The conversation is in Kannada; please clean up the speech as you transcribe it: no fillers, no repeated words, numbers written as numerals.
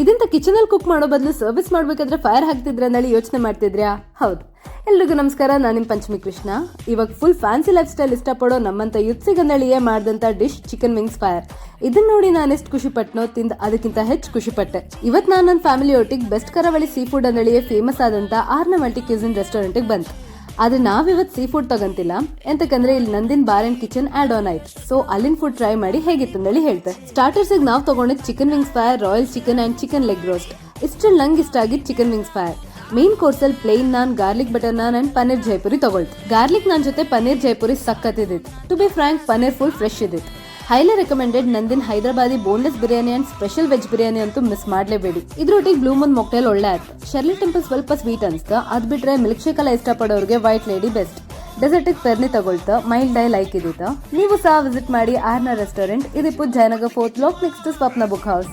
ಇದಂತ ಕಿಚನ್ ಅಲ್ಲಿ ಕುಕ್ ಮಾಡೋ ಬದಲು ಸರ್ವಿಸ್ ಮಾಡ್ಬೇಕಾದ್ರೆ ಫೈರ್ ಹಾಕ್ತಿದ್ರ ಅಂದೇಳಿ ಯೋಚನೆ ಮಾಡ್ತಿದ್ರ್ಯಾ? ಹೌದು. ಎಲ್ರಿಗೂ ನಮಸ್ಕಾರ, ನಾನು ನಿಮ್ ಪಂಚಮಿ ಕೃಷ್ಣ. ಇವಾಗ ಫುಲ್ ಫ್ಯಾನ್ಸಿ ಲೈಫ್ ಸ್ಟೈಲ್ ಇಷ್ಟಪಡೋ ನಮ್ಮಂತ ಯುತ್ಸಿಗಂದಳಿಯೇ ಮಾಡಿದಂತ ಡಿಶ್ ಚಿಕನ್ ವಿಂಗ್ಸ್ ಫೈರ್. ಇದನ್ನ ನೋಡಿ ನಾನು ಎಷ್ಟು ಖುಷಿ ಪಟ್ನೋ, ತಿಂದ ಅದಕ್ಕಿಂತ ಹೆಚ್ಚು ಖುಷಿ ಪಟ್ಟೆ. ಇವತ್ ನಾನು ನನ್ನ ಫ್ಯಾಮಿಲಿ ಒಟ್ಟಿಗೆ ಬೆಸ್ಟ್ ಕರಾವಳಿ ಸೀ ಫುಡ್ ಅಂದಳಿಯೇ ಫೇಮಸ್ ಆದಂತ ಆರ್ನ ಮಲ್ಟಿ ಕ್ಯೂಸಿನ್ ರೆಸ್ಟೋರೆಂಟ್ ಬಂತು. ಆದ್ರೆ ನಾವಿವತ್ ಸೀ ಫುಡ್ ತಗಂತಿಲ್ಲ, ಎಂತಕಂದ್ರೆ ಇಲ್ಲಿ Nandin bar and kitchen add on ಆಯ್ತು. ಸೊ ಅಲ್ಲಿನ ಫುಡ್ ಟ್ರೈ ಮಾಡಿ ಹೇಗಿತ್ತು ಅಂದೇಳಿ ಹೇಳ್ತೆ. ಸ್ಟಾರ್ಟರ್ಸ್ ನಾವು ತಗೊಂಡಿದ್ chicken wings fire, royal chicken and chicken leg roast. ಇಷ್ಟ್ರಲ್ಲಿ ನಂಗೆ ಇಷ್ಟ ಆಗಿದ್ chicken wings fire. Main course ಅಲ್ಲಿ plain naan, garlic butter naan and paneer Jaipuri ತಗೊಳ್ತು. ಗಾರ್ಲಿಕ್ ನಾನ್ ಜೊತೆ ಪನ್ನೀರ್ ಜೈಪುರಿ ಸಕ್ಕತ್ತಿದ್ದಿತ್ತು. To be frank, paneer full fresh ಇದ್ದಿತ್ತು. Highly recommended Nandin Hyderabadi boneless biryani and special veg biryani ಅಂತೂ ಮಿಸ್ ಮಾಡ್ಲೇಬೇಡಿ. ಇದ್ರೊಟ್ಟಿಗೆ ಬ್ಲೂ ಮೂನ್ ಮೊಕ್ಟೇಲ್ ಒಳ್ಳೆ ಆಯ್ತು. ಶರ್ಲಿ ಟೆಂಪಲ್ ಸ್ವಲ್ಪ ಸ್ವೀಟ್ ಅನ್ಸ್ತ, ಅದ್ ಬಿಟ್ರೆ ಮಿಲ್ಕ್ ಶೇಕ್ ಎಲ್ಲ ಇಷ್ಟಪಡೋರಿಗೆ white lady best. Dessert phirni ತಗೊಳ್ತ, ಮೈಲ್ಡ್ ಡೈ ಲೈಕ್ ಇದಿತ್ತ. ನೀವು ಸಹ ವಿಸಿಟ್ ಮಾಡಿ ಆರ್ನ ರೆಸ್ಟೋರೆಂಟ್. ಇದಿಪ್ಪು Jayanagar 4th block next Swapna book house.